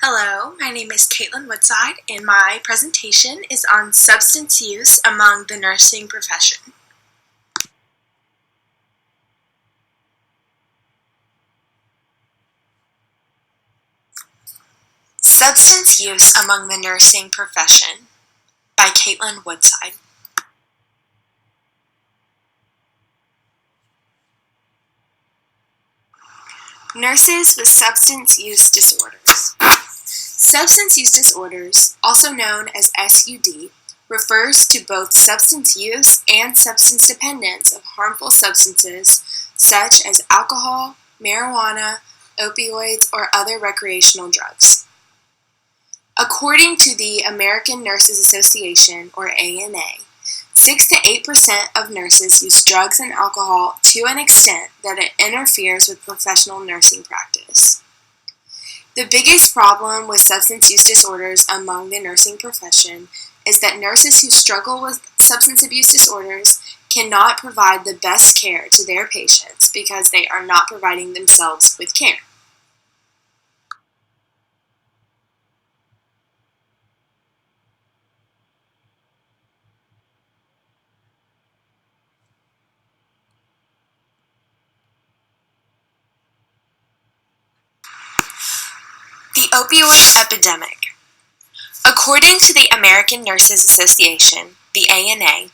Hello, my name is Caitlyn Woodside, and my presentation is on substance use among the nursing profession. Substance use among the nursing profession by Caitlyn Woodside. Nurses with substance use disorders. Substance use disorders, also known as SUD, refers to both substance use and substance dependence of harmful substances such as alcohol, marijuana, opioids, or other recreational drugs. According to the American Nurses Association, or ANA, 6 to 8% of nurses use drugs and alcohol to an extent that it interferes with professional nursing practice. The biggest problem with substance use disorders among the nursing profession is that nurses who struggle with substance abuse disorders cannot provide the best care to their patients because they are not providing themselves with care. The opioid epidemic. According to the American Nurses Association, the ANA,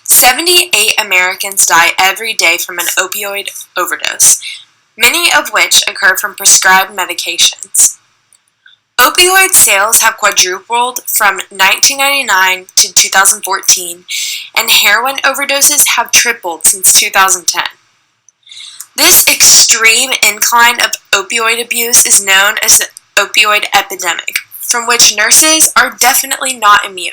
78 Americans die every day from an opioid overdose, many of which occur from prescribed medications. Opioid sales have quadrupled from 1999 to 2014, and heroin overdoses have tripled since 2010. This extreme incline of opioid abuse is known as the opioid epidemic, from which nurses are definitely not immune.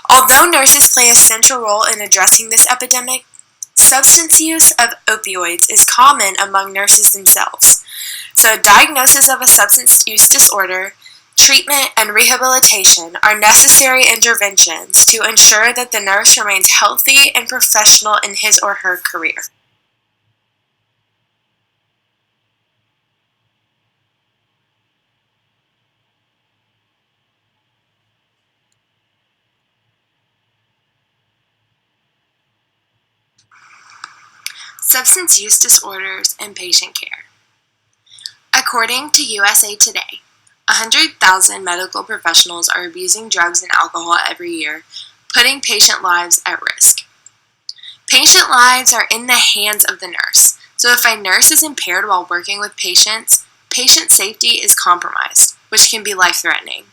Although nurses play a central role in addressing this epidemic, substance use of opioids is common among nurses themselves. So a diagnosis of a substance use disorder, treatment, and rehabilitation are necessary interventions to ensure that the nurse remains healthy and professional in his or her career. Substance use disorders and patient care. According to USA Today, 100,000 medical professionals are abusing drugs and alcohol every year, putting patient lives at risk. Patient lives are in the hands of the nurse, so if a nurse is impaired while working with patients, patient safety is compromised, which can be life-threatening.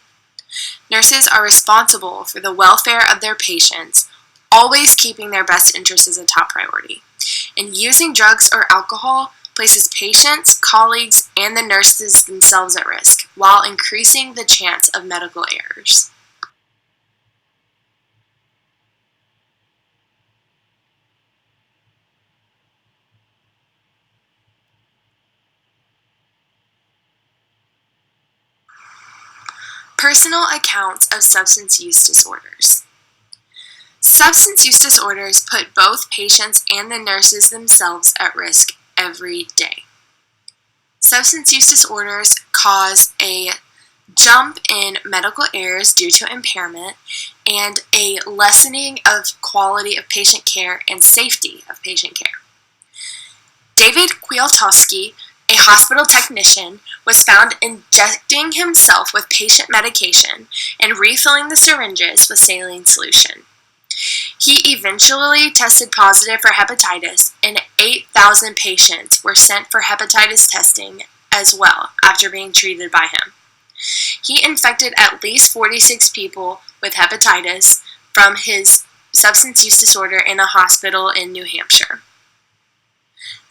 Nurses are responsible for the welfare of their patients, always keeping their best interests as a top priority. And using drugs or alcohol places patients, colleagues, and the nurses themselves at risk, while increasing the chance of medical errors. Personal accounts of substance use disorders. Substance use disorders put both patients and the nurses themselves at risk every day. Substance use disorders cause a jump in medical errors due to impairment and a lessening of quality of patient care and safety of patient care. David Kwiatkowski, a hospital technician, was found injecting himself with patient medication and refilling the syringes with saline solution. He eventually tested positive for hepatitis, and 8,000 patients were sent for hepatitis testing as well after being treated by him. He infected at least 46 people with hepatitis from his substance use disorder in a hospital in New Hampshire.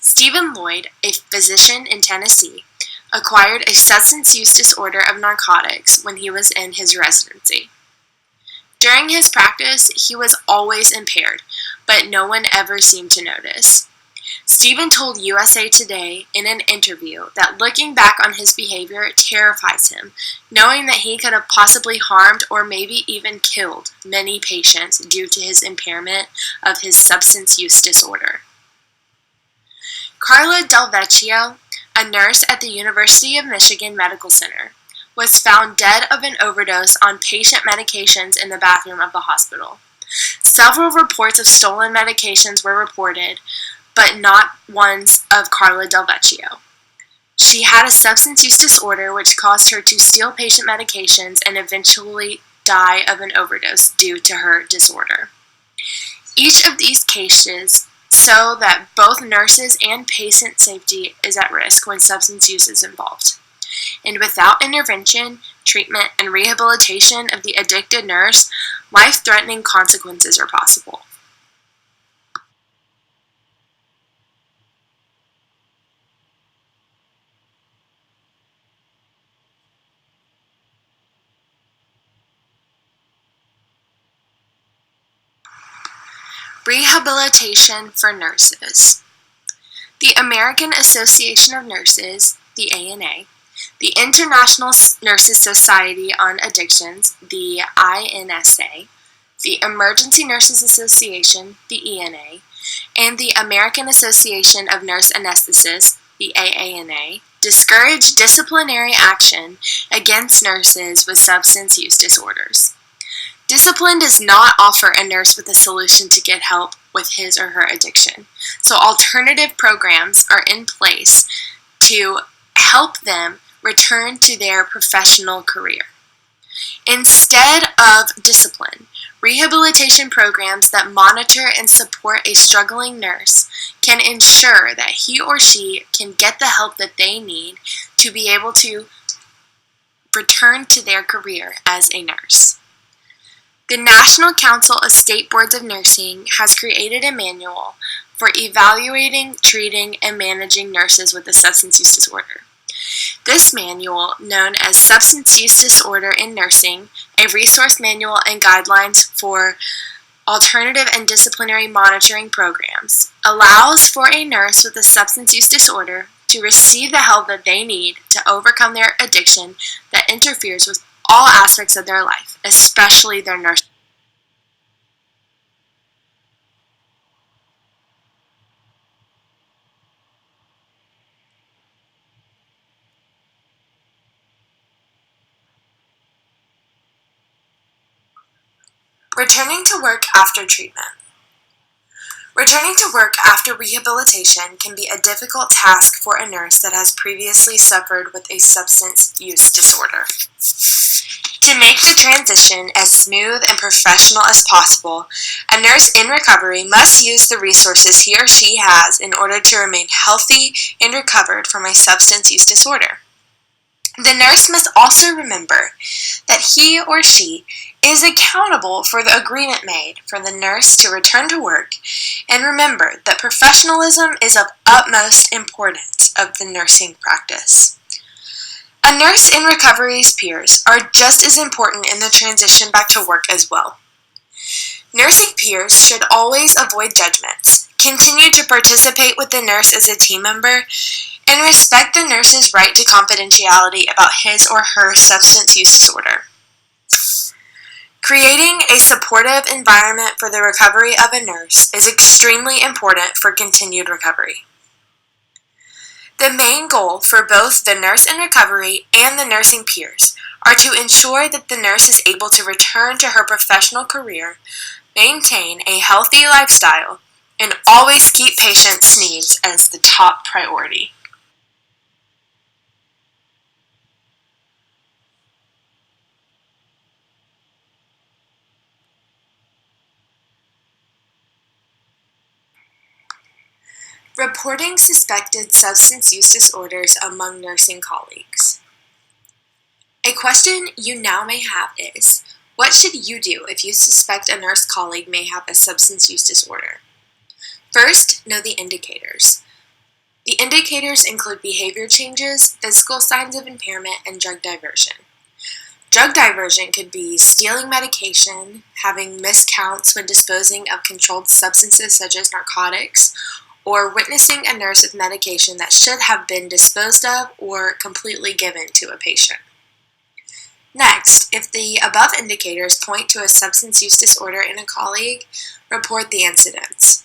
Stephen Lloyd, a physician in Tennessee, acquired a substance use disorder of narcotics when he was in his residency. During his practice, he was always impaired, but no one ever seemed to notice. Stephen told USA Today in an interview that looking back on his behavior terrifies him, knowing that he could have possibly harmed or maybe even killed many patients due to his impairment of his substance use disorder. Carla Del Vecchio, a nurse at the University of Michigan Medical Center, was found dead of an overdose on patient medications in the bathroom of the hospital. Several reports of stolen medications were reported, but not ones of Carla Del Vecchio. She had a substance use disorder which caused her to steal patient medications and eventually die of an overdose due to her disorder. Each of these cases show that both nurses and patient safety is at risk when substance use is involved. And without intervention, treatment, and rehabilitation of the addicted nurse, life-threatening consequences are possible. Rehabilitation for nurses. The American Association of Nurses, the ANA, the International Nurses Society on Addictions, the INSA, the Emergency Nurses Association, the ENA, and the American Association of Nurse Anesthetists, the AANA, discourage disciplinary action against nurses with substance use disorders. Discipline does not offer a nurse with a solution to get help with his or her addiction, so alternative programs are in place to help them return to their professional career. Instead of discipline, rehabilitation programs that monitor and support a struggling nurse can ensure that he or she can get the help that they need to be able to return to their career as a nurse. The National Council of State Boards of Nursing has created a manual for evaluating, treating, and managing nurses with a substance use disorder. This manual, known as Substance Use Disorder in Nursing, a resource manual and guidelines for alternative and disciplinary monitoring programs, allows for a nurse with a substance use disorder to receive the help that they need to overcome their addiction that interferes with all aspects of their life, especially their nursing. Returning to work after treatment. Returning to work after rehabilitation can be a difficult task for a nurse that has previously suffered with a substance use disorder. To make the transition as smooth and professional as possible, a nurse in recovery must use the resources he or she has in order to remain healthy and recovered from a substance use disorder. The nurse must also remember that he or she is accountable for the agreement made for the nurse to return to work, and remember that professionalism is of utmost importance of the nursing practice. A nurse in recovery's peers are just as important in the transition back to work as well. Nursing peers should always avoid judgments, continue to participate with the nurse as a team member, and respect the nurse's right to confidentiality about his or her substance use disorder. Creating a supportive environment for the recovery of a nurse is extremely important for continued recovery. The main goal for both the nurse in recovery and the nursing peers are to ensure that the nurse is able to return to her professional career, maintain a healthy lifestyle, and always keep patients' needs as the top priority. Reporting suspected substance use disorders among nursing colleagues. A question you now may have is, what should you do if you suspect a nurse colleague may have a substance use disorder? First, know the indicators. The indicators include behavior changes, physical signs of impairment, and drug diversion. Drug diversion could be stealing medication, having miscounts when disposing of controlled substances such as narcotics, or witnessing a nurse with medication that should have been disposed of or completely given to a patient. Next, if the above indicators point to a substance use disorder in a colleague, report the incidents.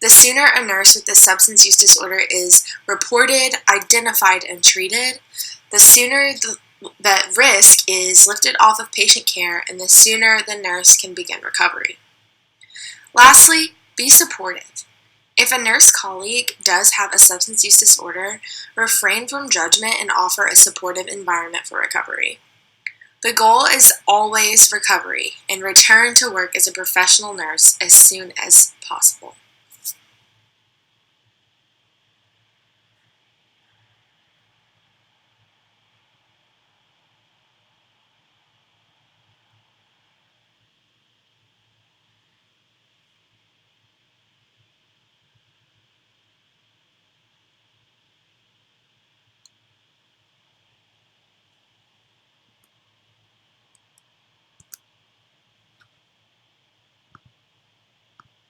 The sooner a nurse with a substance use disorder is reported, identified, and treated, the sooner that risk is lifted off of patient care, and the sooner the nurse can begin recovery. Lastly, be supportive. If a nurse colleague does have a substance use disorder, refrain from judgment and offer a supportive environment for recovery. The goal is always recovery and return to work as a professional nurse as soon as possible.